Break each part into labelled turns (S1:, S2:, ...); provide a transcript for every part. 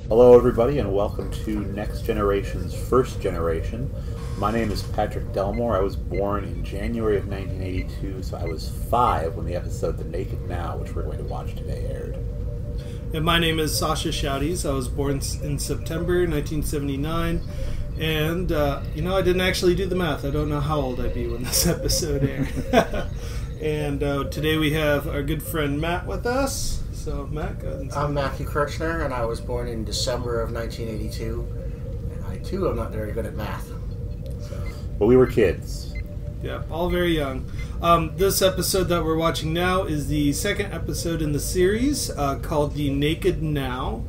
S1: Hello everybody and welcome to Next Generation's First Generation. My name is Patrick Delmore. I was born in January of 1982, so I was 5 when the episode The Naked Now, which we're going to watch today, aired.
S2: And my name is Sascha. I was born in September 1979, and I didn't actually do the math. I don't know how old I'd be when this episode aired. And today we have our good friend Matt with us. So, Matt, go ahead and say.
S3: I'm Matthew Kirchner, and I was born in December of 1982. And I, too, am not very good at math. So.
S1: But we were kids.
S2: Yeah, all very young. This episode that we're watching now is the second episode in the series called The Naked Now.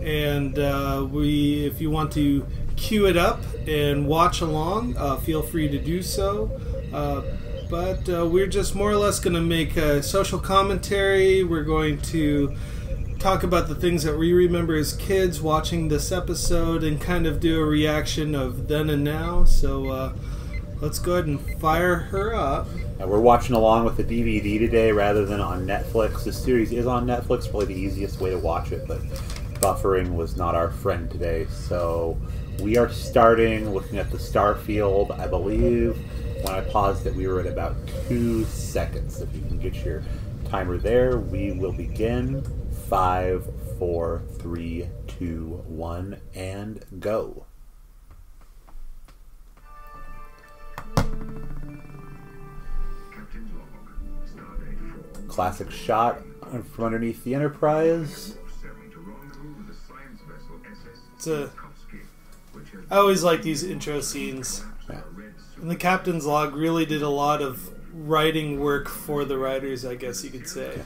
S2: And if you want to cue it up and watch along, feel free to do so. But we're just more or less going to make a social commentary. We're going to talk about the things that we remember as kids watching this episode and kind of do a reaction of then and now. So let's go ahead and fire her up.
S1: And we're watching along with the DVD today rather than on Netflix. This series is on Netflix, probably the easiest way to watch it, but buffering was not our friend today. So we are starting looking at the star field, I believe. When I paused it, we were at about 2 seconds. If you can get your timer there, we will begin. 5, 4, 3, 2, 1, and go. Classic shot from underneath the Enterprise.
S2: I always like these intro scenes.
S1: Yeah.
S2: And the captain's log really did a lot of writing work for the writers, I guess you could say.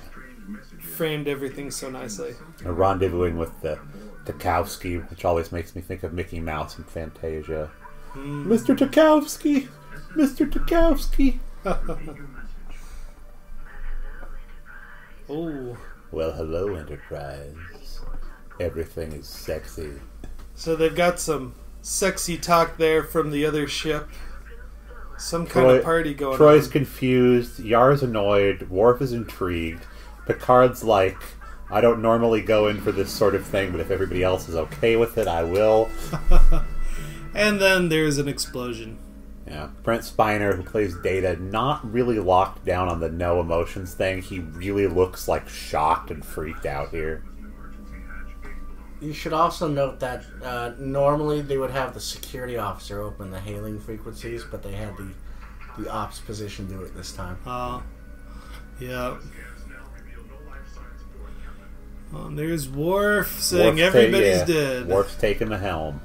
S2: Framed everything so nicely.
S1: Rendezvousing with the Tarkowski, which always makes me think of Mickey Mouse and Fantasia. Mr. Tarkowski! Mr. Tarkowski!
S2: Oh.
S1: Well, hello, Enterprise. Everything is sexy.
S2: So they've got some sexy talk there from the other ship. Some kind of party going on.
S1: Troy's confused, Yar's annoyed, Worf is intrigued, Picard's like, I don't normally go in for this sort of thing, but if everybody else is okay with it, I will.
S2: And then there's an explosion.
S1: Yeah, Brent Spiner, who plays Data, not really locked down on the no emotions thing. He really looks like shocked and freaked out here.
S3: You should also note that normally they would have the security officer open the hailing frequencies, but they had the ops position do it this time.
S2: Yeah. Oh, and there's Worf saying everybody's dead.
S1: Worf's taking the helm.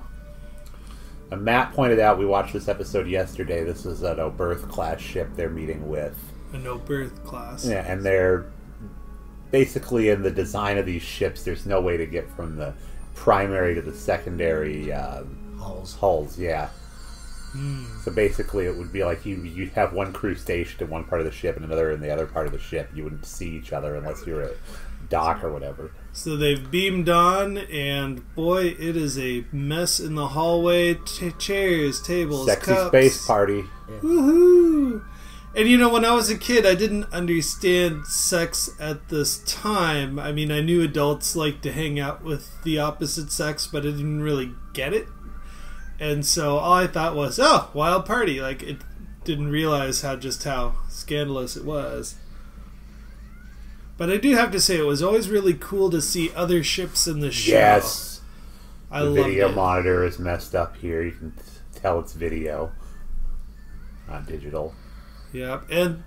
S1: And Matt pointed out, we watched this episode yesterday, this is an Oberth class ship they're meeting with.
S2: An Oberth class.
S1: Yeah, and they're basically in the design of these ships, there's no way to get from the primary to the secondary hulls, yeah. So basically it would be like you'd have one crew stationed in one part of the ship and another in the other part of the ship. You wouldn't see each other unless you're at dock or whatever.
S2: So they've beamed on, and boy, it is a mess in the hallway. Chairs, tables,
S1: Sexy
S2: cups.
S1: space party.
S3: Yeah.
S2: Woohoo! And when I was a kid, I didn't understand sex at this time. I mean, I knew adults like to hang out with the opposite sex, but I didn't really get it. And so all I thought was, oh, wild party. Like, it didn't realize how scandalous it was. But I do have to say, it was always really cool to see other ships in the show.
S1: Yes.
S2: I
S1: the
S2: loved
S1: video
S2: it.
S1: monitor is messed up here. You can tell it's video, not digital.
S2: Yep, and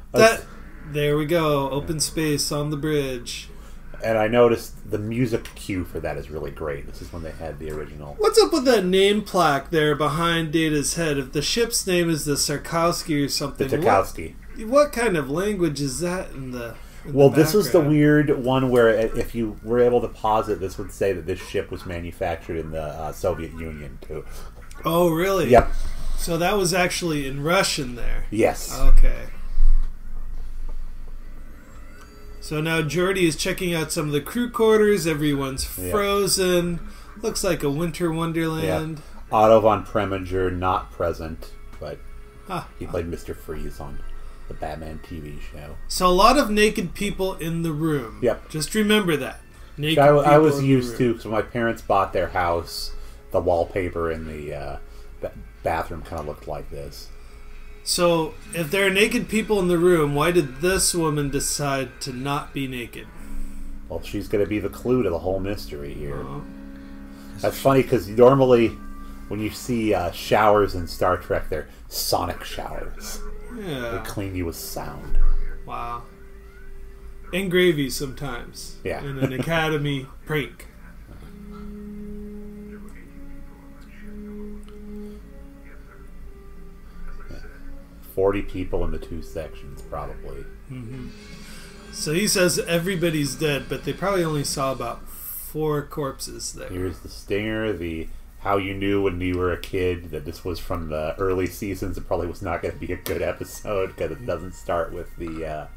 S2: there we go, open space on the bridge.
S1: And I noticed the music cue for that is really great. This is when they had the original.
S2: What's up with that name plaque there behind Data's head? If the ship's name is the Tarkowski or something,
S1: The Tarkowski.
S2: What kind of language is that in the
S1: Well, this was the weird one where if you were able to pause it, this would say that this ship was manufactured in the Soviet Union, too.
S2: Oh, really?
S1: Yep.
S2: So that was actually in Russian there.
S1: Yes.
S2: Okay. So now Geordi is checking out some of the crew quarters. Everyone's frozen. Yep. Looks like a winter wonderland.
S1: Yep. Otto von Preminger not present, but he played Mr. Freeze on the Batman TV show.
S2: So a lot of naked people in the room.
S1: Yep.
S2: Just remember that. Naked
S1: I was
S2: people in
S1: used
S2: the
S1: to,
S2: room.
S1: because when my parents bought their house, the wallpaper in the bathroom kind of looked like this.
S2: So, if there are naked people in the room, why did this woman decide to not be naked?
S1: Well, she's going to be the clue to the whole mystery here.
S2: Oh.
S1: That's funny, because normally when you see showers in Star Trek, they're sonic showers. They
S2: Yeah.
S1: clean you with sound.
S2: Wow. And gravy sometimes.
S1: Yeah.
S2: In an Academy prank.
S1: 40 people in the two sections, probably.
S2: Mm-hmm. So he says everybody's dead, but they probably only saw about 4 corpses there.
S1: Here's the stinger, the how you knew when you were a kid that this was from the early seasons. It probably was not going to be a good episode because it doesn't start with the,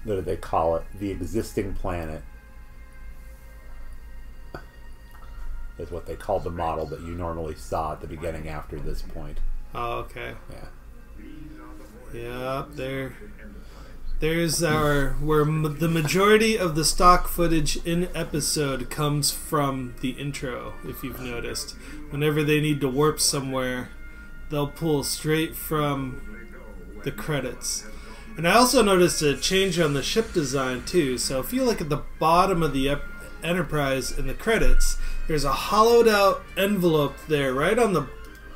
S1: what do they call it? The existing planet is what they called the model that you normally saw at the beginning after this point.
S2: Oh, okay.
S1: Yeah.
S2: Yep, there's our the majority of the stock footage in episode comes from the intro. If you've noticed, whenever they need to warp somewhere, they'll pull straight from the credits. And I also noticed a change on the ship design too. So if you look at the bottom of the Enterprise in the credits, there's a hollowed out envelope there, right on the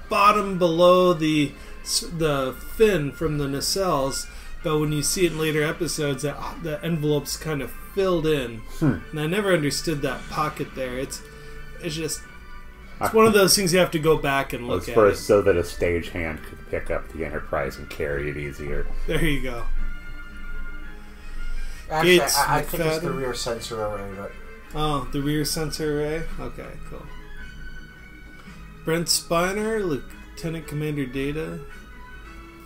S2: bottom below the fin from the nacelles. But when you see it in later episodes, the envelope's kind of filled in, and I never understood that pocket there. It's one of those things you have to go back and look at.
S1: First, so that a stagehand could pick up the Enterprise and carry it easier.
S2: There you go.
S3: Actually,
S2: Gates,
S3: I think it's the
S2: McFadden.
S3: rear sensor array, but
S2: Oh, the rear sensor array? Okay, cool. Brent Spiner, Lieutenant Commander Data.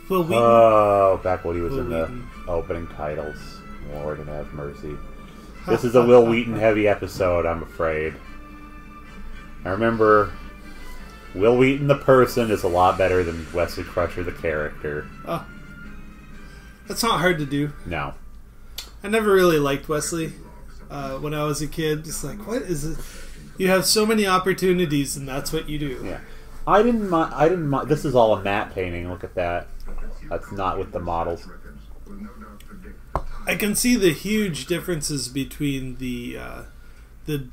S2: Will Wheaton.
S1: Oh, back when he was
S2: Will
S1: in the
S2: Wheaton.
S1: opening titles. Lord and have mercy. This is a Will Wheaton heavy episode, I'm afraid. I remember Will Wheaton the person is a lot better than Wesley Crusher the character.
S2: Oh. That's not hard to do.
S1: No.
S2: I never really liked Wesley when I was a kid. Just like, what is it? You have so many opportunities, and that's what you do.
S1: Yeah. I didn't mind. This is all a matte painting. Look at that. That's not with the models.
S2: I can see the huge differences between the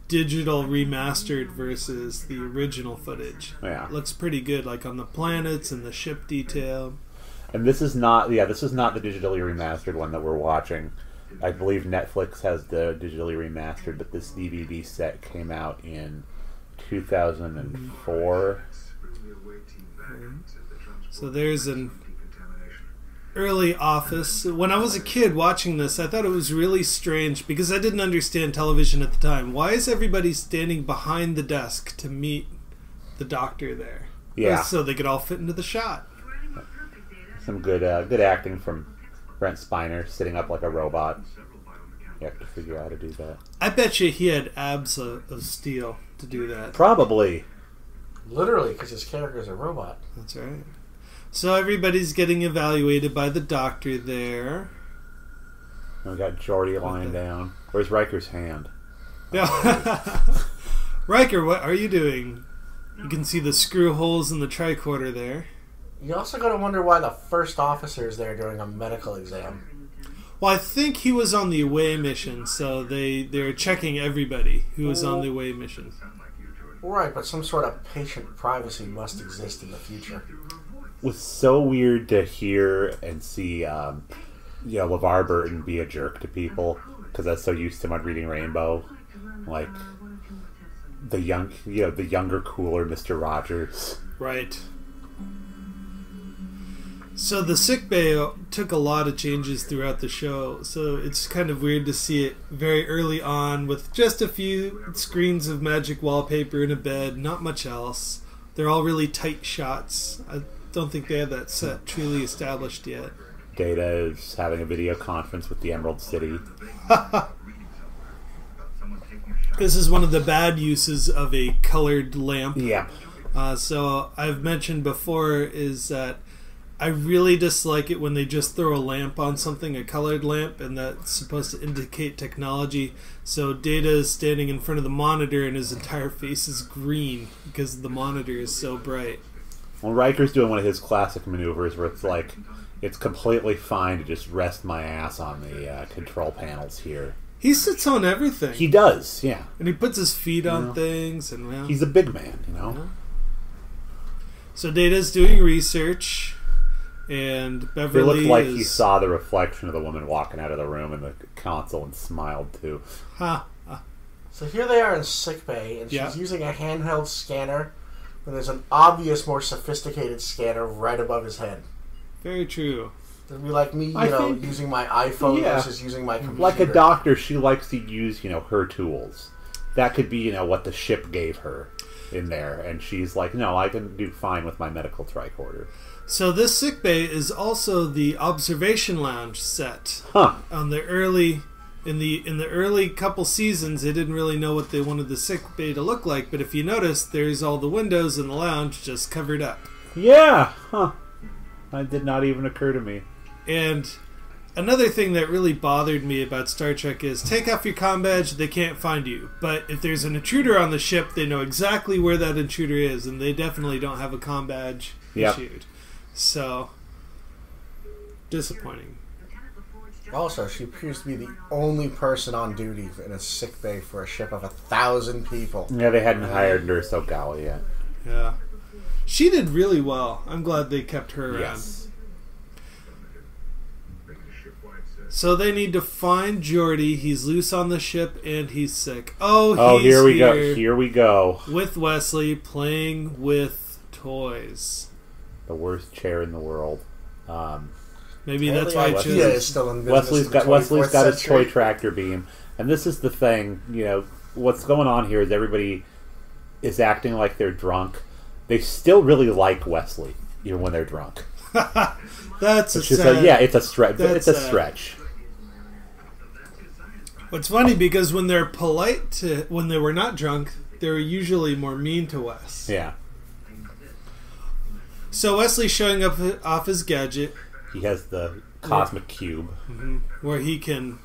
S2: digital remastered versus the original footage.
S1: Yeah.
S2: It looks pretty good, like on the planets and the ship detail.
S1: And this is not. Yeah, this is not the digitally remastered one that we're watching. I believe Netflix has the digitally remastered, but this DVD set came out in 2004.
S2: So there's an early office. When I was a kid watching this, I thought it was really strange because I didn't understand television at the time. Why is everybody standing behind the desk to meet the doctor there?
S1: Yeah.
S2: So they could all fit into the shot.
S1: Some good acting from Brent Spiner, sitting up like a robot. You have to figure out how to do that.
S2: I bet you he had abs of steel to do that.
S1: Probably.
S3: literally because his character's a robot.
S2: That's right. So everybody's getting evaluated by the doctor there.
S1: And we got Geordi lying down. Where's Riker's hand?
S2: Yeah. Riker, what are you doing? You can see the screw holes in the tricorder there.
S3: You also got to wonder why the first officer is there during a medical exam.
S2: Well, I think he was on the away mission, so they're checking everybody who was on the away mission.
S3: Right, but some sort of patient privacy must exist in the future.
S1: It was so weird to hear and see, LeVar Burton be a jerk to people, because that's so used to him on Reading Rainbow. Like, the younger, cooler Mr. Rogers.
S2: Right. So the sickbay took a lot of changes throughout the show, so it's kind of weird to see it very early on with just a few screens of magic wallpaper in a bed, not much else. They're all really tight shots. I don't think they have that set truly established yet.
S1: Data is having a video conference with the Emerald City.
S2: This is one of the bad uses of a colored lamp.
S1: Yeah.
S2: So I've mentioned before is that I really dislike it when they just throw a lamp on something, a colored lamp, and that's supposed to indicate technology. So Data is standing in front of the monitor and his entire face is green because the monitor is so bright.
S1: Well, Riker's doing one of his classic maneuvers where it's like, it's completely fine to just rest my ass on the control panels here.
S2: He sits on everything.
S1: He does, yeah.
S2: And he puts his feet on things. And well,
S1: he's a big man, you know?
S2: Yeah. So Data's doing research, and Beverly
S1: It looked like he saw the reflection of the woman walking out of the room in the console and smiled too.
S3: So here they are in sickbay, and she's
S2: Yeah.
S3: using a handheld scanner, and there's an obvious, more sophisticated scanner right above his head.
S2: Very true.
S3: It'd be like me,
S1: I think,
S3: using my iPhone versus using my computer.
S1: Like a doctor, she likes to use, her tools. That could be, what the ship gave her in there. And she's like, no, I can do fine with my medical tricorder.
S2: So this sickbay is also the observation lounge set.
S1: Huh.
S2: On the early... In the early couple seasons, they didn't really know what they wanted the sickbay to look like, but if you notice, there's all the windows in the lounge just covered up.
S1: Yeah! Huh. That did not even occur to me.
S2: And another thing that really bothered me about Star Trek is take off your comm badge, they can't find you. But if there's an intruder on the ship, they know exactly where that intruder is, and they definitely don't have a comm badge issued. So, disappointing.
S3: Also, she appears to be the only person on duty in a sickbay for a ship of 1,000 people.
S1: Yeah, they hadn't hired Nurse Ogawa yet.
S2: Yeah. She did really well. I'm glad they kept her around.
S1: Yes.
S2: So they need to find Geordi. He's loose on the ship and he's sick.
S1: Here we go. Here we go.
S2: With Wesley playing with toys.
S1: The worst chair in the world.
S2: Maybe that's why I chose
S3: is still in business.
S1: Wesley's got his toy tractor beam. And this is the thing, what's going on here is everybody is acting like they're drunk. They still really like Wesley, even when they're drunk.
S2: That's
S1: it's a stretch. It's a stretch.
S2: What's funny because when they're polite when they were not drunk, they're usually more mean to Wes.
S1: Yeah.
S2: So Wesley's showing up off his gadget.
S1: He has the cosmic cube,
S2: where he can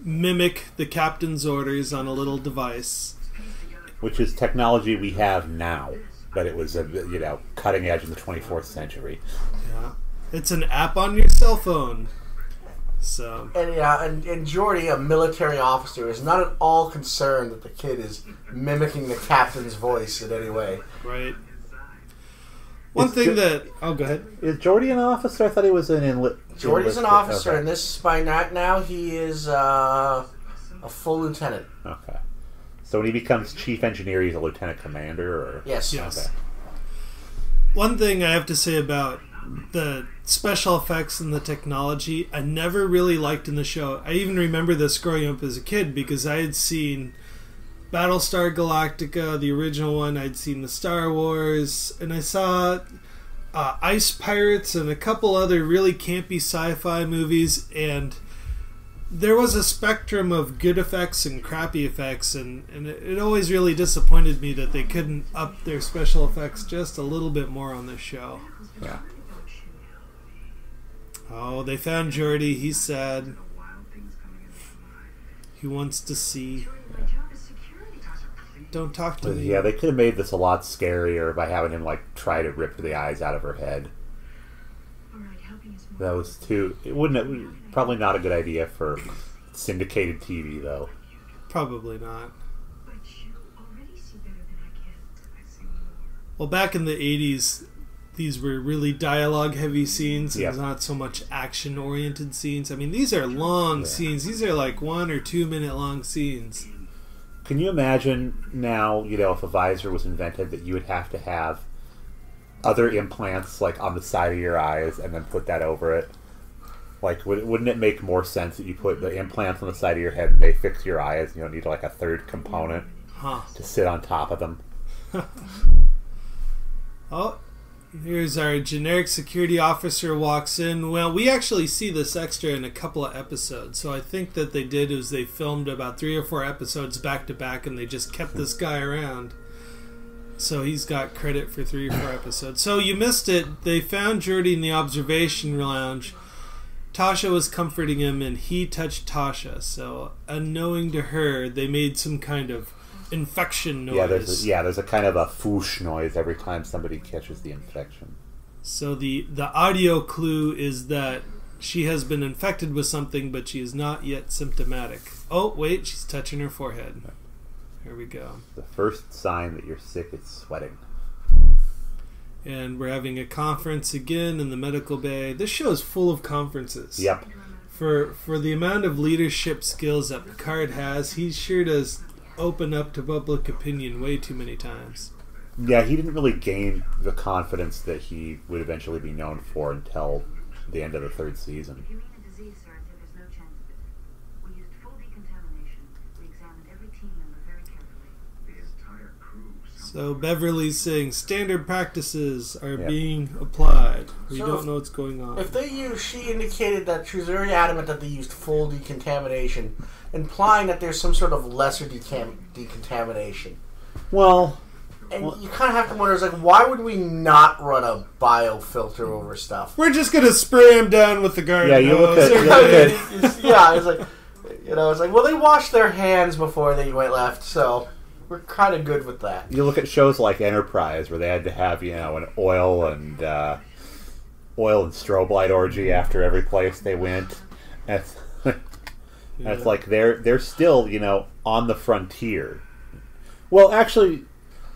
S2: mimic the captain's orders on a little device,
S1: which is technology we have now, but it was cutting edge in the 24th century.
S2: Yeah. It's an app on your cell phone. So
S3: and Geordi, a military officer, is not at all concerned that the kid is mimicking the captain's voice in any way.
S2: Right. Go ahead.
S1: Is Geordi an officer? I thought he was an enlisted.
S3: Geordi's an officer, and this by now he is a full lieutenant.
S1: Okay. So when he becomes chief engineer, he's a lieutenant commander, or
S3: yes.
S1: Okay.
S2: One thing I have to say about the special effects and the technology, I never really liked in the show. I even remember this growing up as a kid because I had seen Battlestar Galactica, the original one. I'd seen the Star Wars, and I saw Ice Pirates and a couple other really campy sci-fi movies, and there was a spectrum of good effects and crappy effects, and it always really disappointed me that they couldn't up their special effects just a little bit more on this show.
S1: Yeah.
S2: Oh, they found Geordi. He's sad. He wants to see. Don't talk to me.
S1: Yeah, they could have made this a lot scarier by having him try to rip the eyes out of her head. That was probably not a good idea for syndicated TV, though.
S2: Probably not. Well, back in the 80s, these were really dialogue-heavy scenes and not so much action-oriented scenes. I mean, these are long scenes. These are 1 or 2 minute long scenes.
S1: Can you imagine now, if a visor was invented, that you would have to have other implants, on the side of your eyes, and then put that over it? Wouldn't it make more sense that you put the implants on the side of your head and they fix your eyes? You don't need, a third component to sit on top of them.
S2: Oh, here's our generic security officer walks in. Well, we actually see this extra in a couple of episodes. So I think that they did is they filmed about 3 or 4 episodes back to back, and they just kept this guy around. So he's got credit for 3 or 4 episodes. So you missed it. They found Geordi in the observation lounge. Tasha was comforting him, and he touched Tasha. So, unknowing to her, they made some kind of infection noise.
S1: There's a kind of a foosh noise every time somebody catches the infection.
S2: So the audio clue is that she has been infected with something, but she is not yet symptomatic. Oh, wait, she's touching her forehead. Here we go.
S1: The first sign that you're sick is sweating.
S2: And we're having a conference again in the medical bay. This show is full of conferences.
S1: Yep.
S2: For the amount of leadership skills that Picard has, he sure does open up to public opinion way too many times.
S1: Yeah, he didn't really gain the confidence that he would eventually be known for until the end of the 3rd season.
S4: If you mean a disease, sir, I said there's no chance of it. We used full decontamination. We examined every team member very carefully. The entire crew.
S2: So Beverly's saying standard practices are being applied. We
S3: So
S2: don't know what's going on.
S3: She indicated that she was very adamant that they used full decontamination, implying that there's some sort of lesser decontamination.
S1: Well,
S3: And you kind of have to wonder, it's like, why would we not run a biofilter over stuff?
S2: We're just gonna spray him down with the garden
S1: Yeah, you look
S2: hose.
S1: at-
S3: Yeah, it's like, it's like, well, they washed their hands before they went left, so we're kind of good with that.
S1: you look at shows like Enterprise, where they had to have an oil and strobe light orgy after every place they went. That's It's like they're still on the frontier. Well, actually,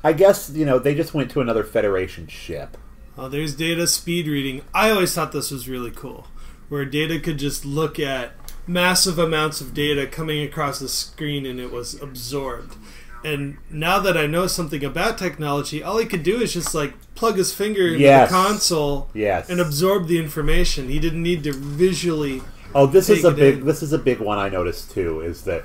S1: I guess they just went to another Federation ship.
S2: Oh, there's Data speed reading. I always thought this was really cool, where Data could just look at massive amounts of data coming across the screen and it was absorbed. And now that I know something about technology, all he could do is just plug his finger into the console and absorb the information. He didn't need to visually.
S1: Oh, this is a big one I noticed too. Is that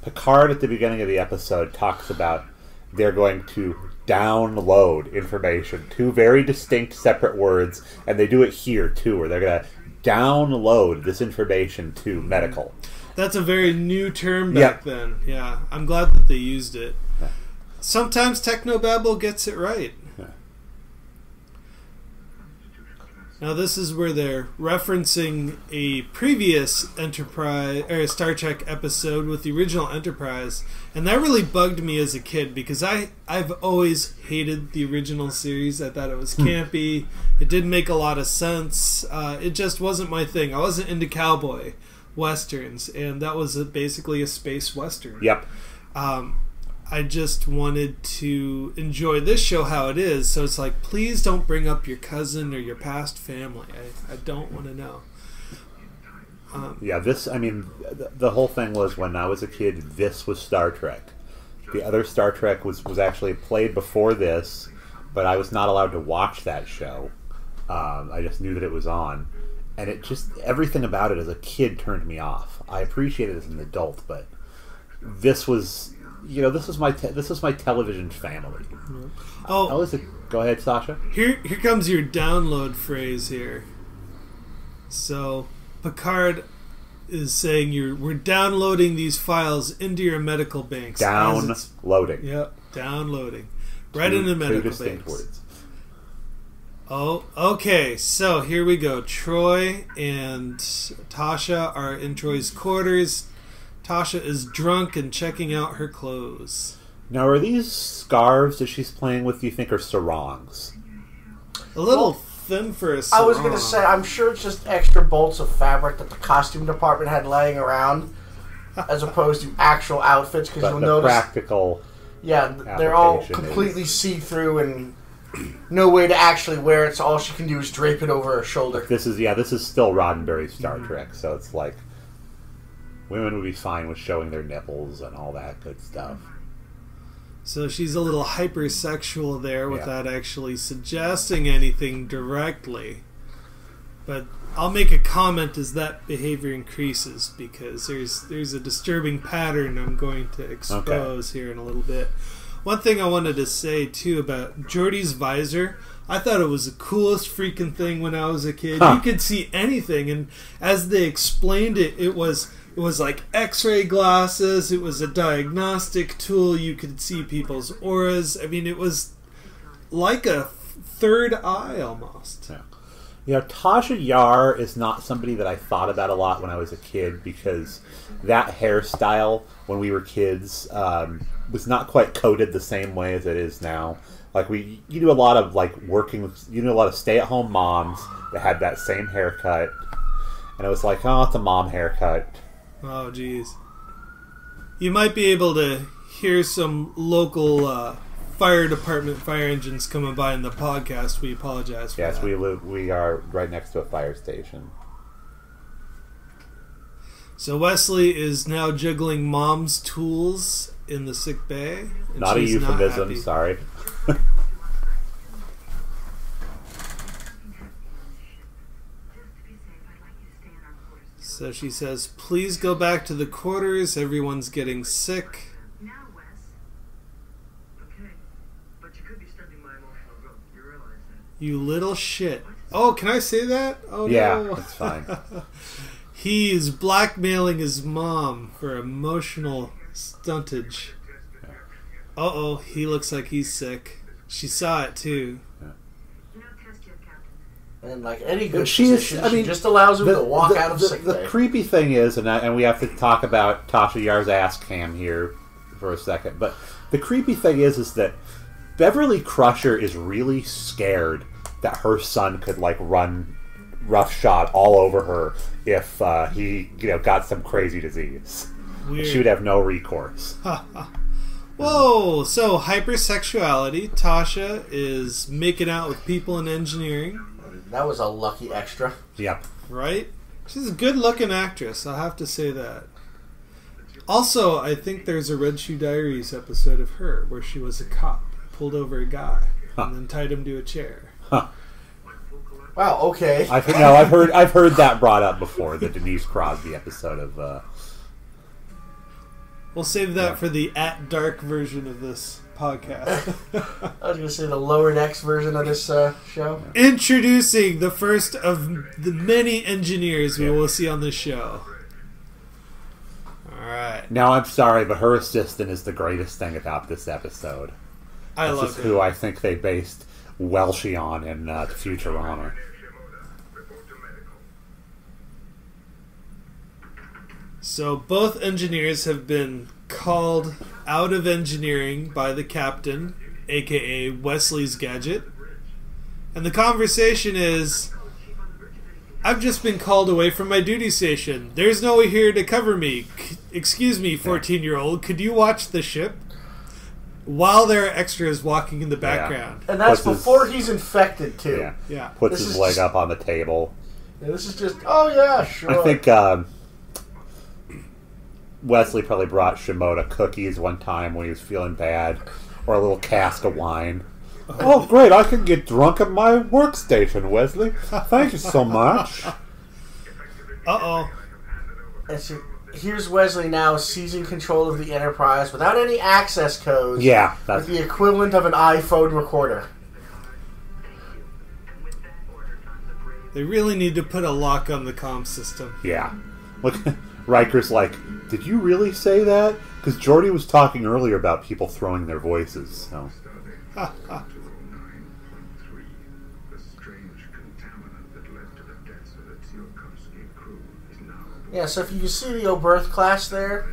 S1: Picard at the beginning of the episode talks about they're going to download information, 2 very distinct separate words, and they do it here too, where they're going to download this information to medical.
S2: That's a very new term back then. Yeah, I'm glad that they used it.
S1: Yeah.
S2: Sometimes Technobabble gets it right.
S1: Yeah.
S2: Now this is where they're referencing a previous Enterprise or Star Trek episode with the original Enterprise, and that really bugged me as a kid because I've always hated the original series. I thought it was campy. It didn't make a lot of sense. It just wasn't my thing. I wasn't into cowboy westerns, and that was basically a space western.
S1: Yep.
S2: I just wanted to enjoy this show how it is, so it's like, please don't bring up your cousin or your past family. I don't want to know.
S1: The whole thing was, when I was a kid, this was Star Trek. The other Star Trek was actually played before this, but I was not allowed to watch that show. I just knew that it was on. And it just, everything about it as a kid turned me off. I appreciate it as an adult, but this was, this was my television family.
S2: Oh,
S1: go ahead, Sasha.
S2: Here comes your download phrase here. So Picard is saying we're downloading these files into your medical banks.
S1: Downloading.
S2: Yep, downloading. Right into medical banks. 2 distinct words. Oh, okay. So here we go. Troy and Tasha are in Troy's quarters. Tasha is drunk and checking out her clothes.
S1: Now, are these scarves that she's playing with, do you think, are sarongs?
S2: A little thin for a sarong.
S3: I was going to say, I'm sure it's just extra bolts of fabric that the costume department had laying around, as opposed to actual outfits, because you'll notice...
S1: practical...
S3: Yeah, they're all completely see-through and no way to actually wear it, so all she can do is drape it over her shoulder.
S1: This is still Roddenberry's Star Trek, so it's like women would be fine with showing their nipples and all that good stuff.
S2: So she's a little hypersexual there without actually suggesting anything directly. But I'll make a comment as that behavior increases, because there's a disturbing pattern I'm going to expose here in a little bit. One thing I wanted to say, too, about Geordi's visor, I thought it was the coolest freaking thing when I was a kid. You could see anything, and as they explained it, it was It was like X-ray glasses. It was a diagnostic tool. You could see people's auras. I mean, it was like a third eye almost.
S1: Yeah. You know, Tasha Yar is not somebody that I thought about a lot when I was a kid you that hairstyle when we were kids was not quite coded the same way as it is now. Like you knew a lot of you knew a lot of stay-at-home moms that had that same haircut, and it was like, oh, it's a mom haircut.
S2: Oh, jeez. You might be able to hear some local fire department fire engines coming by in the podcast. We apologize for that.
S1: Yes, we are right next to a fire station.
S2: So Wesley is now juggling mom's tools in the sick bay. And
S1: Not a
S2: she's
S1: euphemism,
S2: happy.
S1: sorry.
S2: So she says, please go back to the quarters. Everyone's getting sick.
S4: Now, Wes. Okay, but you could be stunting my emotional growth. You realize that?
S2: You little shit. Oh, can I say that? Oh,
S1: Yeah,
S2: no.
S1: that's fine.
S2: He's blackmailing his mom for emotional stuntage. Uh-oh, he looks like he's sick. She saw it, too.
S4: No test yet, Captain.
S3: And like any good
S1: She's-
S3: physician,
S1: I mean,
S3: she just allows him to walk out of sick
S1: the
S3: bay.
S1: creepy thing is, and we have to talk about Tasha Yar's ass cam here for a second, but the creepy thing is that Beverly Crusher is really scared that her son could run roughshod all over her if he got some crazy disease.
S2: Weird.
S1: She would have no recourse.
S2: Whoa, so hypersexuality. Tasha is making out with people in engineering,
S3: That was a lucky extra.
S1: Yep.
S2: right? She's a good-looking actress, I'll have to say that. Also, I think there's a Red Shoe Diaries episode of her where she was a cop, pulled over a guy, and then tied him to a chair.
S3: Wow. Okay.
S1: I've heard that brought up before, the Denise Crosby episode of.
S2: We'll save that for the @dark version of this podcast.
S3: I was going to say the lower decks version of this show.
S2: Introducing the first of the many engineers we will see on this show. Alright.
S1: Now, I'm sorry, but her assistant is the greatest thing about this episode.
S2: I
S1: This
S2: love
S1: is
S2: it.
S1: who I think they based Welshie on in Futurama.
S2: So both engineers have been called out of engineering by the captain, aka Wesley's gadget. And the conversation is, I've just been called away from my duty station. There's no one here to cover me. Excuse me, 14-year-old, could you watch the ship? While there are extras walking in the background.
S3: And that's
S1: Puts his-
S3: before he's infected, too.
S1: Yeah.
S2: Yeah.
S1: Puts
S3: This
S1: his
S3: is
S1: leg
S3: just-
S1: up on the table.
S3: And this is just, oh yeah, sure.
S1: I think Wesley probably brought Shimoda cookies one time when he was feeling bad, or a little cask of wine. Oh, great! I can get drunk at my workstation, Wesley. Thank you so much.
S2: Uh-oh.
S3: And so here's Wesley now seizing control of the Enterprise without any access codes.
S1: Yeah,
S3: With
S1: that's
S3: the equivalent of an iPhone recorder.
S2: They really need to put a lock on the comm system.
S1: yeah. Look, Riker's like, did you really say that? Because Geordi was talking earlier about people throwing their voices. So.
S2: Ha, ha.
S3: Yeah, so if you see the Oberth class there,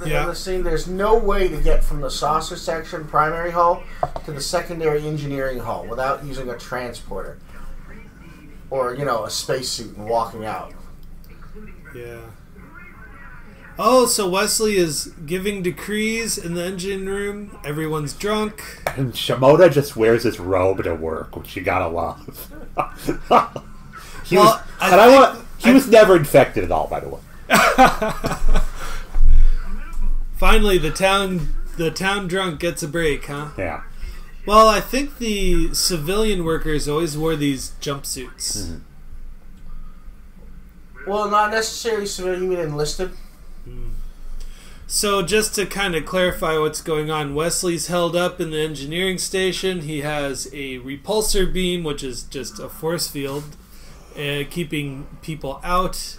S2: Yeah.
S3: in the scene, there's no way to get from the saucer section primary hull to the secondary engineering hull without using a transporter. Or, a spacesuit and walking out.
S2: Yeah. Oh, so Wesley is giving decrees in the engine room. Everyone's drunk.
S1: And Shimoda just wears his robe to work, which you gotta love. He
S2: Well,
S1: was never infected at all, by the way.
S2: Finally, the town drunk gets a break, huh?
S1: Yeah.
S2: Well, I think the civilian workers always wore these jumpsuits.
S1: Mm-hmm.
S3: Well, not necessarily civilian, you mean enlisted?
S2: So just to kind of clarify what's going on, Wesley's held up in the engineering station. He has a repulsor beam, which is just a force field, keeping people out.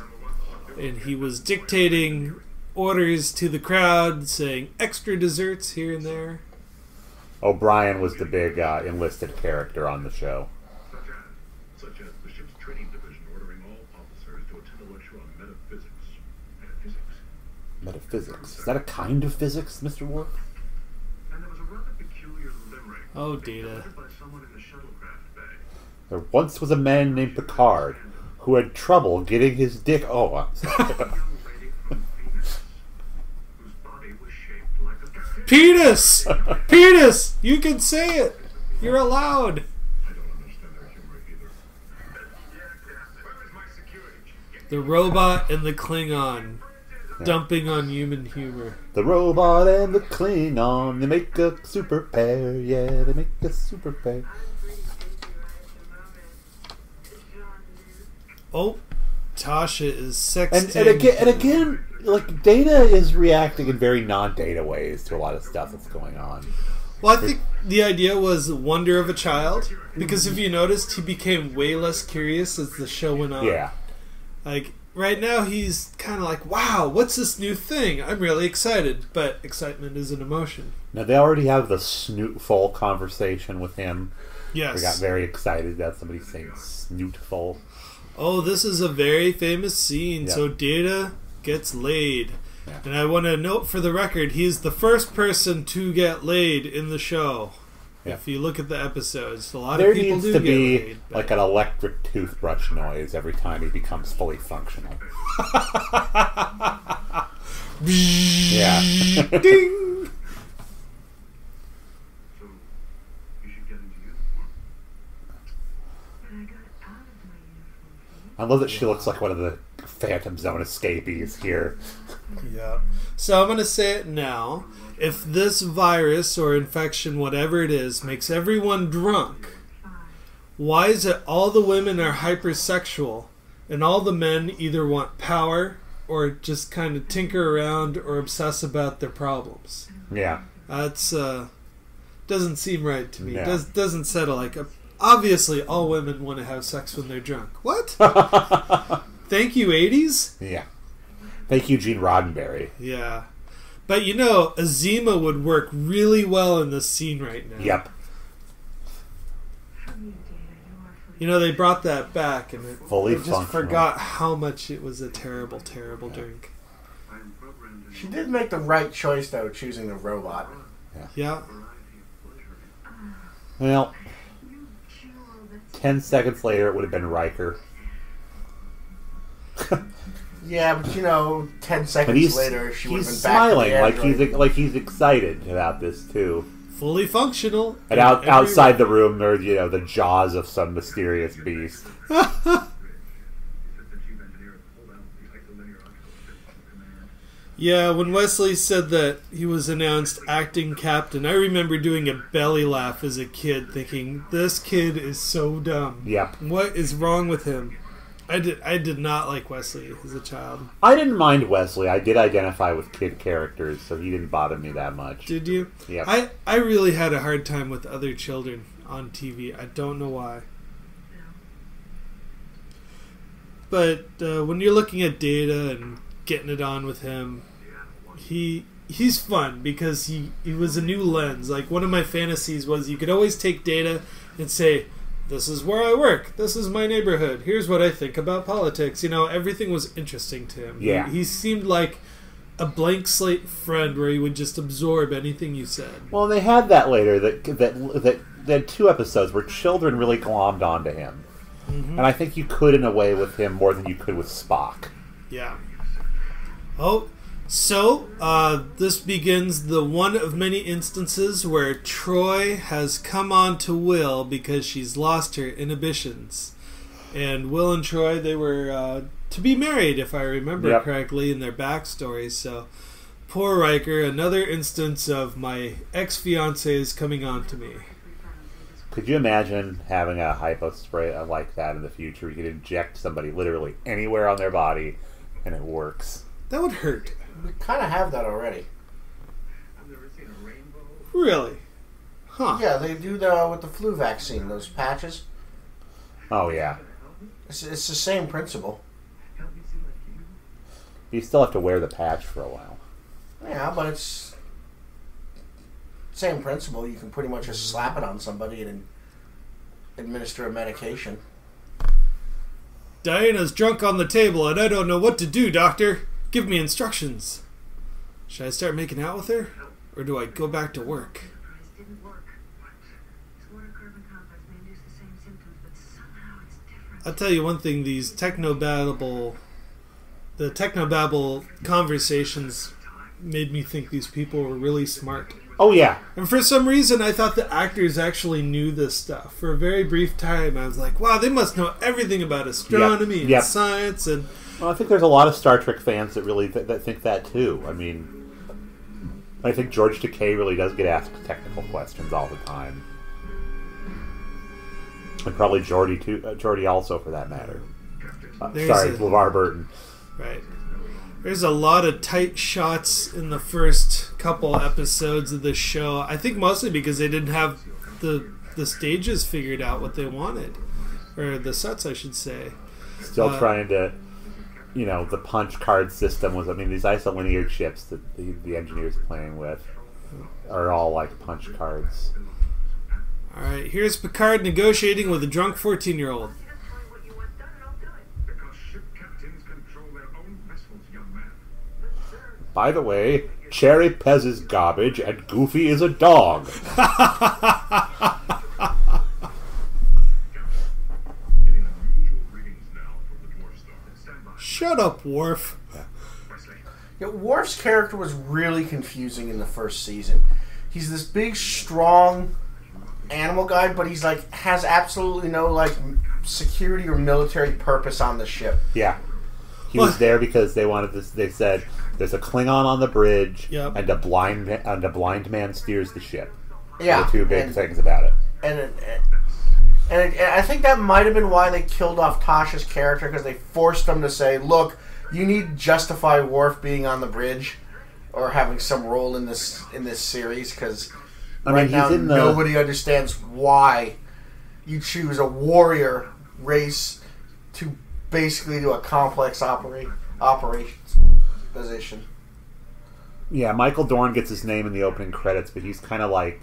S2: and he was dictating orders to the crowd, saying extra desserts here and there.
S1: O'Brien was the big enlisted character on the show.
S5: Such as the ship's training division ordering all officers to attend a lecture on metaphysics.
S1: Metaphysics. Is that a kind of physics, Mr. Worf?
S5: And there was a rather peculiar limerick.
S2: Oh, Data.
S5: Delivered by someone in the shuttlecraft bay.
S1: There once was a man named Picard who had trouble getting his dick... Oh,
S5: A young lady from Venus, whose body was shaped like a
S2: Penis! Penis! You can say it! You're allowed!
S5: I don't understand their humor either. Yeah, Captain. Where is my security chief?
S2: The robot and the Klingon dumping on human humor.
S1: The robot and the Klingon, they make a super pair. Yeah, they make a super pair.
S2: Oh, Tasha is sexting.
S1: And again, like, Data is reacting in very non-Data ways to a lot of stuff that's going on.
S2: Well, I think the idea was wonder of a child, because if you noticed, he became way less curious as the show went on.
S1: Yeah.
S2: Like, right now he's kind of like, wow, what's this new thing? I'm really excited. But excitement is an emotion.
S1: Now, they already have the snootful conversation with him.
S2: Yes.
S1: We got very excited that somebody saying snootful.
S2: Oh, this is a very famous scene.
S1: Yeah.
S2: So Data gets laid.
S1: Yeah.
S2: And I want to note for the record, he's the first person to get laid in the show.
S1: Yeah.
S2: If you look at the episodes, a lot
S1: There
S2: of people
S1: needs
S2: do
S1: to
S2: get
S1: be
S2: laid. but-
S1: like an electric toothbrush noise every time he becomes fully functional. Yeah.
S2: Ding!
S5: So, you should get into uniform.
S4: When I got out of my uniform,
S1: I love that she looks like one of the Phantom Zone escapees here.
S2: Yeah. So I'm going to say it now. If this virus or infection, whatever it is, makes everyone drunk, why is it all the women are hypersexual and all the men either want power or just kind of tinker around or obsess about their problems?
S1: Yeah.
S2: That's doesn't seem right to me.
S1: No.
S2: Doesn't settle like obviously all women want to have sex when they're drunk. What? Thank you, 80s?
S1: Yeah. Thank you, Gene Roddenberry.
S2: Yeah. But you know, Azima would work really well in this scene right now.
S1: Yep.
S4: from you, Data, you are fully
S2: You know, they brought that back and
S1: Fully
S2: I just
S1: functional.
S2: forgot how much it was a terrible, terrible drink.
S5: I am programmed in
S3: She did make the right choice, though, choosing the robot.
S2: Yeah.
S5: variety of pleasure.
S1: Well,
S4: you jewel that's
S1: 10 seconds later, it would have been Riker.
S3: Yeah, but 10
S1: But
S3: seconds later, she would have been
S1: he's
S3: back to
S1: smiling
S3: the android.
S1: like he's excited about this too.
S2: Fully functional.
S1: And outside the room, there's the jaws of some mysterious beast.
S5: He said the chief engineer pulled out the isolinear optical switch from command.
S2: Yeah, when Wesley said that he was announced acting captain, I remember doing a belly laugh as a kid, thinking, this kid is so dumb.
S1: Yep.
S2: What is wrong with him? I did not like Wesley as a child.
S1: I didn't mind Wesley. I did identify with kid characters, so he didn't bother me that much.
S2: Did you?
S1: Yep.
S2: I really had a hard time with other children on TV. I don't know why. But when you're looking at Data and getting it on with him, he's fun because he was a new lens. Like, one of my fantasies was you could always take Data and say, this is where I work, this is my neighborhood, here's what I think about politics. Everything was interesting to him.
S1: Yeah.
S2: He seemed like a blank slate friend where he would just absorb anything you said.
S1: Well, they had that later. That 2 episodes where children really glommed onto him, and I think you could in a way with him more than you could with Spock.
S2: Yeah. Oh, so this begins the one of many instances where Troy has come on to Will because she's lost her inhibitions. And Will and Troy, they were to be married, if I remember
S1: Yep.
S2: correctly, in their backstories. So, poor Riker, another instance of my ex-fiancés coming on to me.
S1: Could you imagine having a hypo spray like that in the future? You could inject somebody literally anywhere on their body, and it works.
S2: That would hurt.
S3: We kind of have that already.
S5: I've never seen a rainbow.
S2: Really? Huh.
S3: Yeah, they do with the flu vaccine, those patches.
S1: Oh yeah.
S3: It's the same principle.
S5: Help me see like you.
S1: You still have to wear the patch for a while.
S3: Yeah, but it's same principle. You can pretty much just slap it on somebody and administer a medication.
S2: Diana's drunk on the table and I don't know what to do, Doctor. Give me instructions. Should I start making out with her? Or do I go back to work?
S4: Surprise didn't work. This water carbon complex may induce the same symptoms, but somehow it's different.
S2: I'll tell you one thing, the technobabble conversations made me think these people were really smart.
S1: Oh, yeah.
S2: And for some reason, I thought the actors actually knew this stuff. For a very brief time, I was like, wow, they must know everything about astronomy and science. And
S1: well, I think there's a lot of Star Trek fans that really that think that, too. I mean, I think George Takei really does get asked technical questions all the time. And probably Geordi, too. Geordi also, for that matter. LeVar Burton.
S2: Right. There's a lot of tight shots in the first couple episodes of this show. I think mostly because they didn't have the stages figured out what they wanted. Or the sets, I should say.
S1: Still trying to, the punch card system was, these isolinear chips that the engineers playing with are all like punch cards.
S2: Alright, here's Picard negotiating with a drunk 14-year-old.
S1: By the way, Cherry Pez is garbage and Goofy is a dog.
S2: Shut up, Worf.
S3: Yeah, Worf's character was really confusing in the first season. He's this big, strong animal guy, but he's has absolutely no security or military purpose on the ship.
S1: Yeah. He was there because they wanted this. They said there's a Klingon on the bridge, and a blind man steers the ship.
S3: Yeah,
S1: the two big things about it.
S3: And I think that might have been why they killed off Tasha's character, because they forced them to say, "Look, you need to justify Worf being on the bridge or having some role in this series." Because right now nobody understands why you choose a warrior race to basically do a complex operations position.
S1: Yeah, Michael Dorn gets his name in the opening credits, but he's kind of like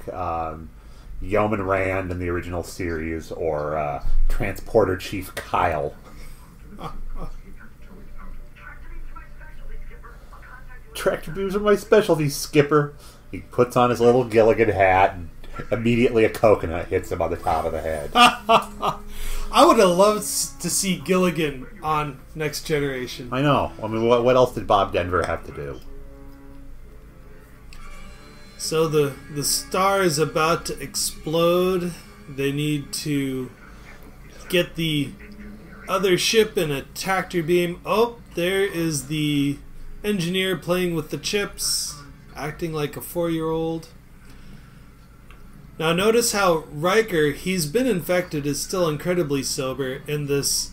S1: Yeoman Rand in the original series, or Transporter Chief Kyle. Tractor beams are my specialty, Skipper. He puts on his little Gilligan hat, and immediately a coconut hits him on the top of the head.
S2: I would have loved to see Gilligan on Next Generation.
S1: I know. What else did Bob Denver have to do?
S2: So the star is about to explode. They need to get the other ship in a tractor beam. Oh, there is the engineer playing with the chips, acting like a 4-year-old. Now notice how Riker, he's been infected, is still incredibly sober, and this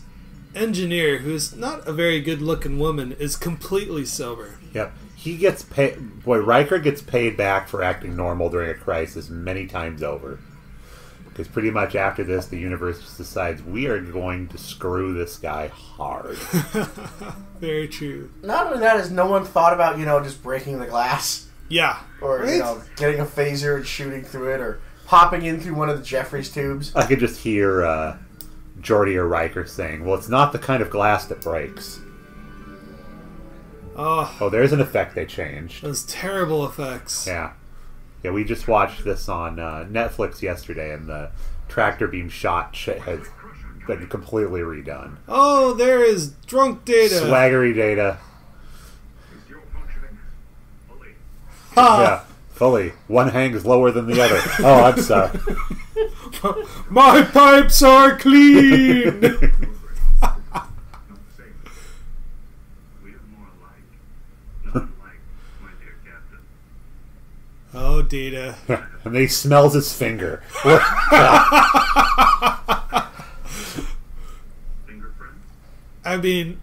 S2: engineer, who's not a very good-looking woman, is completely sober.
S1: Yep. He gets paid. Boy, Riker gets paid back for acting normal during a crisis many times over. Because pretty much after this, the universe just decides we are going to screw this guy hard.
S2: Very true.
S3: Not only that, has no one thought about, just breaking the glass?
S2: Yeah.
S3: Or,
S2: right?
S3: Getting a phaser and shooting through it, or popping in through one of the Jeffries tubes.
S1: I could just hear Geordi or Riker saying, well, it's not the kind of glass that breaks. Oh, there's an effect they changed.
S2: Those terrible effects.
S1: Yeah. Yeah, we just watched this on Netflix yesterday, and the tractor beam shot has been completely redone.
S2: Oh, there is drunk Data.
S1: Swaggery Data.
S2: Ha!
S1: Yeah, fully. One hangs lower than the other. Oh, I'm sorry.
S2: My pipes are clean! Oh, Data.
S1: And then he smells his finger.
S2: I mean,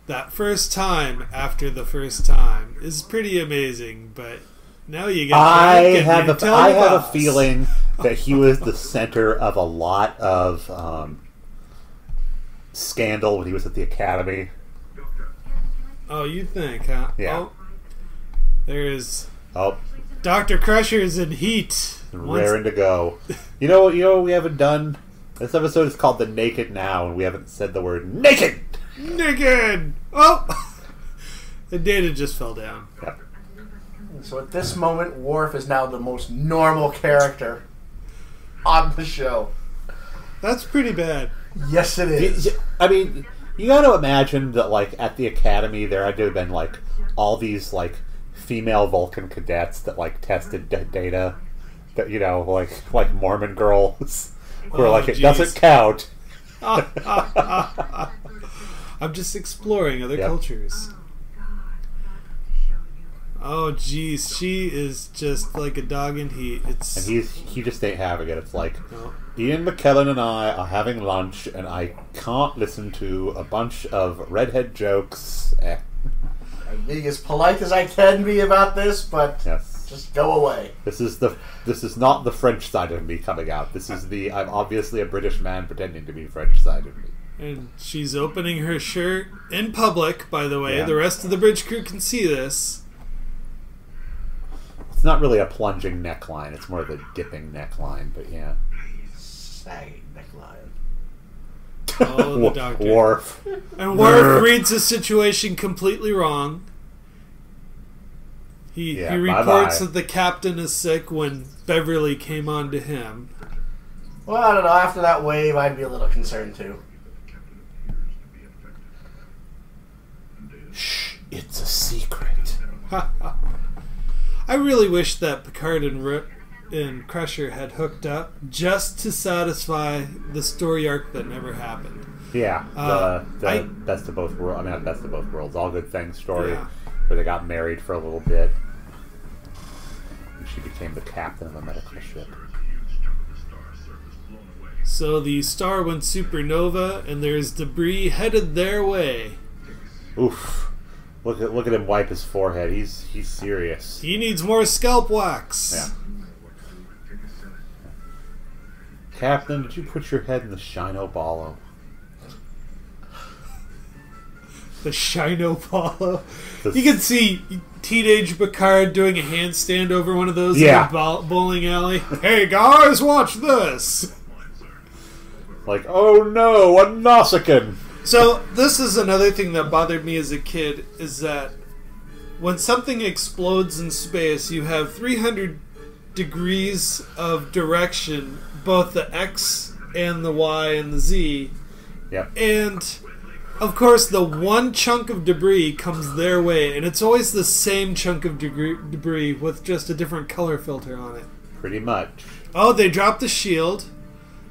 S2: that first time after the first time is pretty amazing, but now you get
S1: I have a feeling that he was the center of a lot of scandal when he was at the Academy.
S2: Oh, you think, huh?
S1: Yeah.
S2: Oh, there's
S1: Oh,
S2: Dr. Crusher's in heat.
S1: raring to go. You know what we haven't done? This episode is called The Naked Now, and we haven't said the word naked!
S2: Naked! Oh! The Data just fell down.
S1: Yep.
S3: So at this moment, Worf is now the most normal character on the show.
S2: That's pretty bad.
S3: Yes, it is.
S1: I mean, you gotta imagine that, like, at the Academy, there had to have been, like, all these, like, female Vulcan cadets that, like, tested Data. That, you know, like Mormon girls. Who are like, it
S2: jeez.
S1: doesn't count.
S2: I'm just exploring other
S1: Yep.
S2: cultures. Oh, geez, she is just like a dog in heat. It's
S1: And he just ain't having it. It's like,
S2: no.
S1: Ian McKellen and I are having lunch, and I can't listen to a bunch of redhead jokes.
S3: I'm being as polite as I can be about this, but
S1: Yes.
S3: just go away.
S1: This is not the French side of me coming out. This is the I'm obviously a British man pretending to be French side of me.
S2: And she's opening her shirt in public, by the way.
S1: Yeah.
S2: The rest of the bridge crew can see this.
S1: It's not really a plunging neckline. It's more of a dipping neckline, but yeah.
S3: Sagging neckline.
S2: Oh, the doctor.
S1: Worf.
S2: And Worf reads the situation completely wrong. He
S1: Yeah,
S2: reports
S1: bye-bye.
S2: that the captain is sick when Beverly came on to him.
S3: Well, I don't know. After that wave, I'd be a little concerned too.
S1: Shh, it's a secret.
S2: I really wish that Picard and Crusher had hooked up just to satisfy the story arc that never happened.
S1: Yeah,
S2: I-
S1: best of both worlds. I mean, not best of both worlds. All good things story,
S2: Yeah.
S1: where they got married for a little bit, and she became the captain of a medical ship.
S2: So the star went supernova, and there's debris headed their way.
S1: Oof! Look at him wipe his forehead. He's serious.
S2: He needs more scalp wax.
S1: Yeah. Captain, did you put your head in the Shino Ballo?
S2: The Shino Polo.
S1: The-
S2: You can see teenage Picard doing a handstand over one of those
S1: Yeah.
S2: in a bowling alley. Hey guys, watch this!
S1: Like, oh no, a Nausicaan!
S2: So this is another thing that bothered me as a kid, is that when something explodes in space, you have 300 degrees of direction, both the X and the Y and the Z,
S1: Yep.
S2: and of course the one chunk of debris comes their way, and it's always the same chunk of debris with just a different color filter on it.
S1: Pretty much.
S2: Oh, they dropped the shield.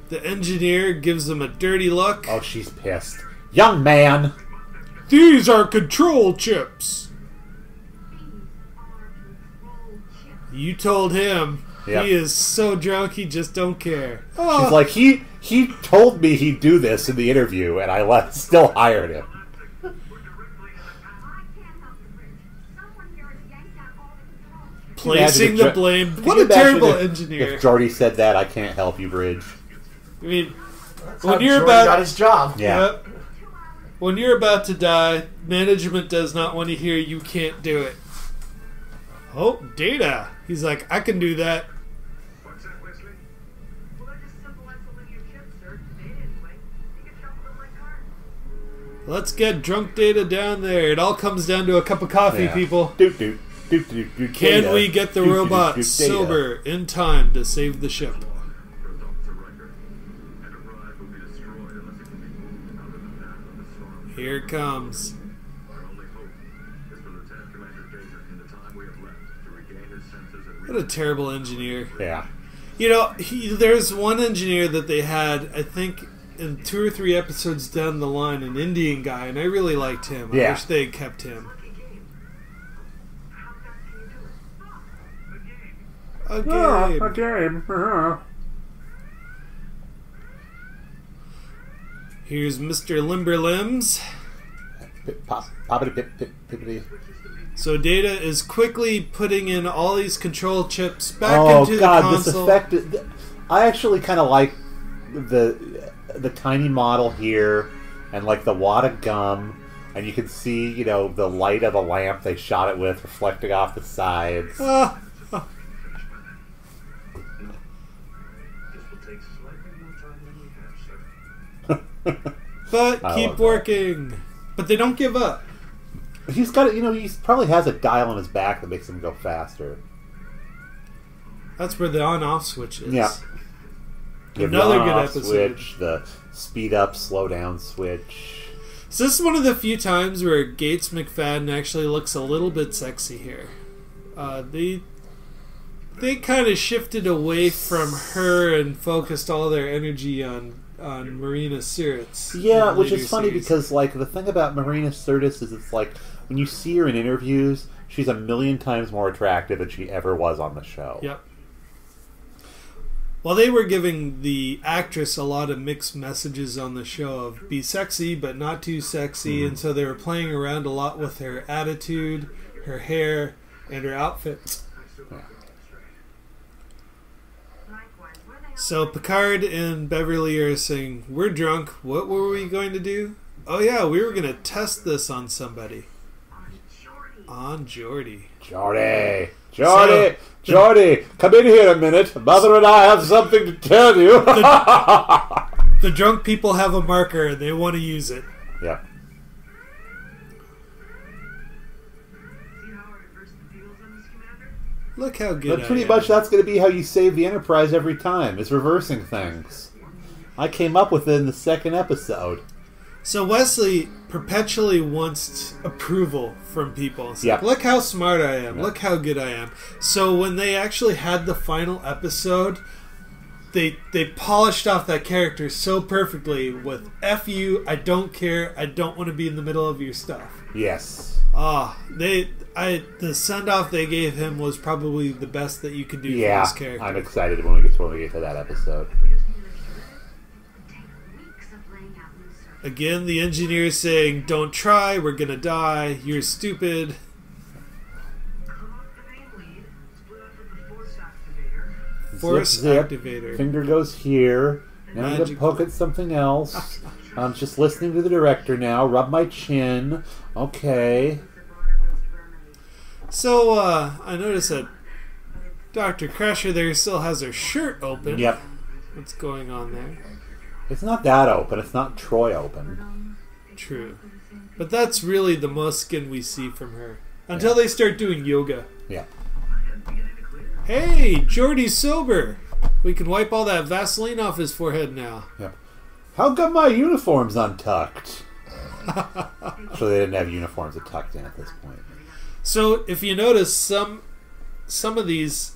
S2: The engineer gives them a dirty look.
S1: Oh, she's pissed. Young man!
S2: These are control chips. You told him.
S1: Yep.
S2: He is so drunk he just don't care.
S1: She's like, he told me he'd do this in the interview, and I still hired him.
S2: placing
S1: Imagine
S2: the
S1: if
S2: blame.
S1: Could
S2: What
S1: you
S2: a
S1: imagine
S2: terrible
S1: if
S2: engineer.
S1: Jordy said that, I can't help you, Bridge.
S2: I mean,
S3: That's
S2: when
S3: how
S2: you're
S3: Jordy
S2: about
S3: got his job.
S1: Yeah.
S2: Yep. When you're about to die, management does not want to hear you can't do it. Oh, Data. He's like, I can do that.
S5: What's that, Wesley?
S4: Well, they're just simple linear chips, sir. Data anyway. You can shuffle them like cards.
S2: Let's get drunk Data down there. It all comes down to a cup of coffee,
S1: Yeah.
S2: people.
S1: Doot doot. Doot doot doot.
S2: Can
S1: Data.
S2: we get the
S1: Doot, doot,
S2: robot
S1: doot, data.
S2: sober in time to save the ship?
S5: Officer Riker. Enterprise will be destroyed unless it can be moved out of the path of the storm.
S2: Here it comes.
S5: Our only hope is for Lieutenant Commander Data in the time we have left to regain his senses and
S2: What a terrible engineer.
S1: Yeah.
S2: You know, there's one engineer that they had, I think, in 2 or 3 episodes down the line, an Indian guy, and I really liked him. I
S1: Yeah.
S2: wish they had kept him. A game.
S1: game.
S2: Here's Mr. Limberlimbs.
S1: Poppity pip pip pippity.
S2: So Data is quickly putting in all these control chips back
S1: Oh
S2: into
S1: god,
S2: the
S1: this
S2: console.
S1: effect. I actually kind of like the tiny model here, and like the wad of gum. And you can see, you know, the light of the lamp they shot it with reflecting off the sides.
S5: This will take slightly more time than we have, sir.
S2: But
S1: I
S2: keep
S1: love that.
S2: working. But they don't give up.
S1: He's got, you know, he probably has a dial on his back that makes him go faster.
S2: That's where the on-off switch is.
S1: Yeah. You have the
S2: Another good
S1: on-off
S2: episode.
S1: switch, the speed up, slow down switch.
S2: So this is one of the few times where Gates McFadden actually looks a little bit sexy here. They kind of shifted away from her and focused all their energy on Marina Sirtis.
S1: Yeah,
S2: in the
S1: which
S2: later
S1: is funny
S2: series.
S1: because, like, the thing about Marina Sirtis is it's like, when you see her in interviews, she's a million times more attractive than she ever was on the show.
S2: Yep. Well, they were giving the actress a lot of mixed messages on the show of be sexy but not too sexy, and so they were playing around a lot with her attitude, her hair, and her outfit.
S4: Likewise, were they
S2: So Picard and Beverly are saying, "We're drunk. What were we going to do? Oh yeah, we were going to test this on somebody,
S4: on Jordy?
S2: on Geordi."
S1: Geordie! Geordie! Geordie! Come in here a minute. Mother and I have something to tell you.
S2: The drunk people have a marker and they want to use it.
S1: Yeah.
S5: See how I reversed the deals on this, Commander?
S2: Look how good
S1: But pretty
S2: I am.
S1: much that's going to be how you save the Enterprise every time, is reversing things. I came up with it in the second episode.
S2: So Wesley perpetually wants approval from people. It's
S1: Yeah.
S2: like, look how smart I am.
S1: Yeah.
S2: Look how good I am. So when they actually had the final episode, they polished off that character so perfectly with "F you, I don't care, I don't want to be in the middle of your stuff."
S1: Yes.
S2: The send off they gave him was probably the best that you could do
S1: Yeah.
S2: for this character.
S1: I'm excited when we get to that episode.
S4: We just need to make sure. It take weeks of laying out new circuits.
S2: Again, the engineer saying, "Don't try, we're gonna die, you're stupid."
S5: Come off the main lead, split up with the force activator.
S2: Force
S1: Zip, zip.
S2: activator.
S1: Finger goes here. Now I'm going to
S2: Magic.
S1: poke at something else. I'm just listening to the director now. Rub my chin. Okay.
S2: So, I noticed that Dr. Crusher there still has her shirt open.
S1: Yep.
S2: What's going on there?
S1: It's not that open. It's not Troy open.
S2: True. But that's really the most skin we see from her. Until they start doing yoga.
S1: Yeah.
S2: Hey, Geordie's sober. We can wipe all that Vaseline off his forehead now.
S1: Yep. How come my uniform's untucked? So they didn't have uniforms tucked in at this point.
S2: So, if you notice, some of these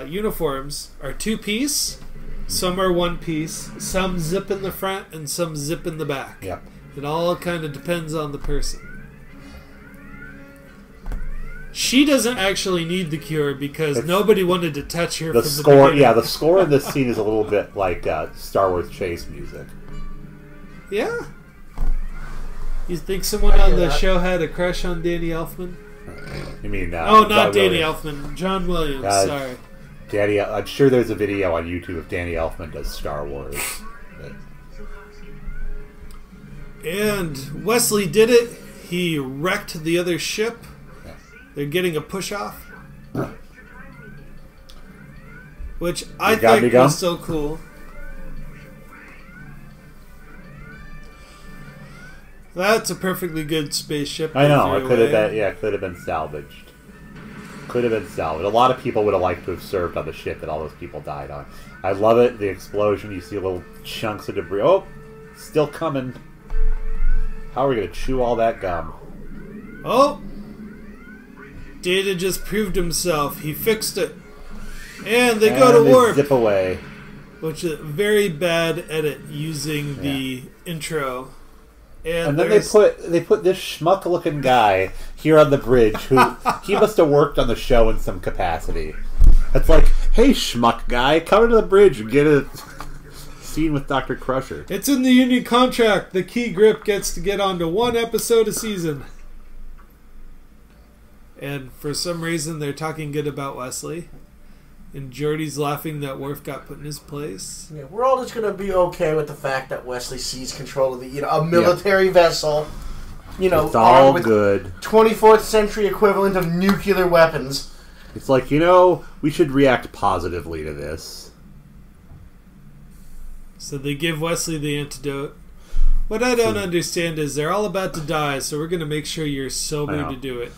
S2: uniforms are two-piece, some are one-piece, some zip in the front, and some zip in the back.
S1: Yep.
S2: It all kind of depends on the person. She doesn't actually need the cure because
S1: It's-
S2: nobody wanted to touch her
S1: The
S2: from the
S1: score,
S2: beginning.
S1: yeah, the score in this scene is a little bit like Star Wars chase music.
S2: Yeah? You think someone
S3: I
S2: on
S3: hear
S2: the
S3: that.
S2: show had a crush on Danny Elfman?
S1: You mean?
S2: Oh, not
S1: John
S2: Danny
S1: Williams.
S2: Elfman. John Williams,
S1: God.
S2: sorry.
S1: Danny, I'm sure there's a video on YouTube of Danny Elfman does Star Wars. But-
S2: And Wesley did it. He wrecked the other ship.
S1: Yeah.
S2: They're getting a push-off. Which I
S1: You got me,
S2: think
S1: Gum?
S2: was so cool. That's a perfectly good spaceship.
S1: I know,
S2: They
S1: it
S2: threw
S1: could have
S2: away.
S1: been, yeah, it could have been salvaged. Could have been salvaged. A lot of people would have liked to have served on the ship that all those people died on. I love it. The explosion, you see little chunks of debris. Oh, still coming. How are we going to chew all that gum?
S2: Oh! Data just proved himself. He fixed it. And they go
S1: And
S2: to
S1: they
S2: warp.
S1: zip away.
S2: Which is a very bad edit using the intro.
S1: And then they put this schmuck looking guy here on the bridge who he must have worked on the show in some capacity. It's like, hey schmuck guy, come to the bridge and get a scene with Dr. Crusher.
S2: It's in the union contract. The key grip gets to get onto one episode a season. And for some reason they're talking good about Wesley. And Geordie's laughing that Worf got put in his place.
S3: Yeah, we're all just gonna be okay with the fact that Wesley seized control of a military vessel you know,
S1: It's all
S3: armed with
S1: good.
S3: 24th century equivalent of nuclear weapons.
S1: It's like, you know, we should react positively to this.
S2: So they give Wesley the antidote. What I don't understand is they're all about to die, so we're going to make sure you're sober to do it.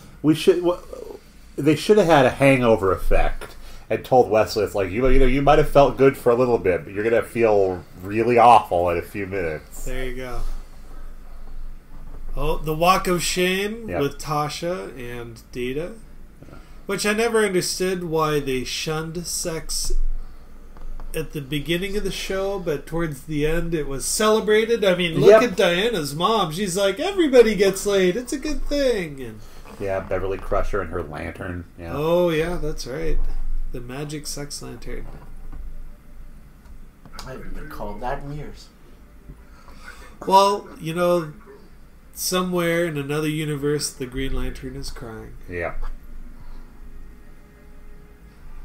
S1: They should have had a hangover effect and told Wesley, it's like, you know, you might have felt good for a little bit, but you're going to feel really awful in a few minutes.
S2: There you go. Oh, the walk of shame
S1: Yep.
S2: with Tasha and Data. Which I never understood why they shunned sex at the beginning of the show, but towards the end it was celebrated. I mean, look at Diana's mom. She's like, everybody gets laid. It's a good thing. And,
S1: yeah, Beverly Crusher and her lantern. Yeah.
S2: oh, yeah, that's right. The magic sex lantern.
S3: I haven't been called that in years.
S2: Well, you know, somewhere in another universe, the Green Lantern is crying.
S1: Yeah.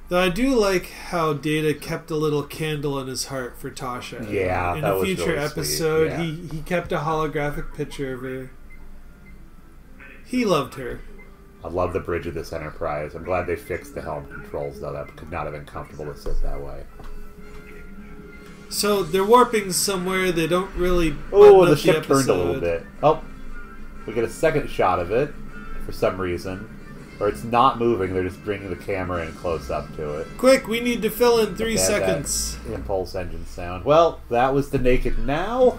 S2: Though I do like how Data kept a little candle in his heart for Tasha.
S1: Yeah,
S2: in
S1: that
S2: a
S1: was
S2: future
S1: really
S2: episode,
S1: sweet, yeah.
S2: he kept a holographic picture of her. He loved her.
S1: I love the bridge of this Enterprise. I'm glad they fixed the helm controls, though. That could not have been comfortable to sit that way.
S2: So they're warping somewhere. They don't really.
S1: Oh,
S2: button
S1: the
S2: up
S1: ship turned a little
S2: episode.
S1: bit. Oh, we get a second shot of it for some reason. Or it's not moving, they're just bringing the camera in close up to it.
S2: Quick, we need to fill in 3
S1: Okay,
S2: seconds.
S1: that impulse engine sound. Well, that was The Naked Now.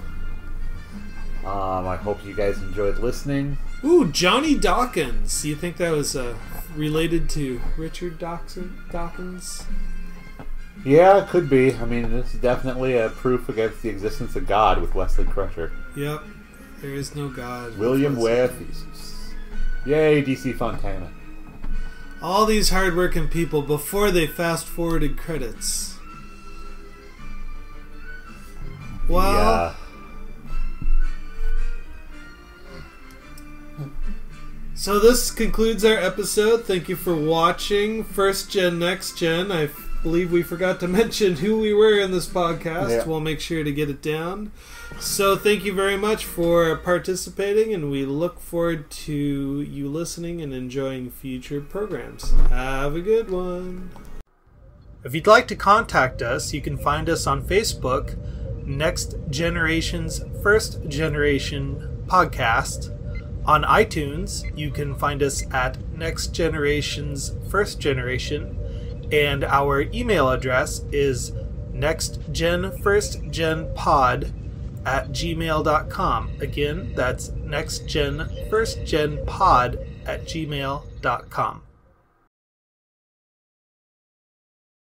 S1: I hope you guys enjoyed listening.
S2: Ooh, Johnny Dawkins. Do you think that was related to Richard Dawkins?
S1: Yeah, it could be. I mean, this is definitely a proof against the existence of God with Wesley Crusher.
S2: Yep. There is no God.
S1: William
S2: Wesley.
S1: With. Yay, DC Fontana.
S2: All these hardworking people before they fast-forwarded credits. Wow. So this concludes our episode. Thank you for watching First Gen, Next Gen. I believe we forgot to mention who we were in this podcast.
S1: Yeah.
S2: We'll make sure to get it down. So thank you very much for participating, and we look forward to you listening and enjoying future programs. Have a good one. If you'd like to contact us, you can find us on Facebook, Next Generation's First Generation Podcast. On iTunes, you can find us at Next Generation's First Generation, and our email address is nextgenfirstgenpod@gmail.com. Again, that's nextgenfirstgenpod@gmail.com.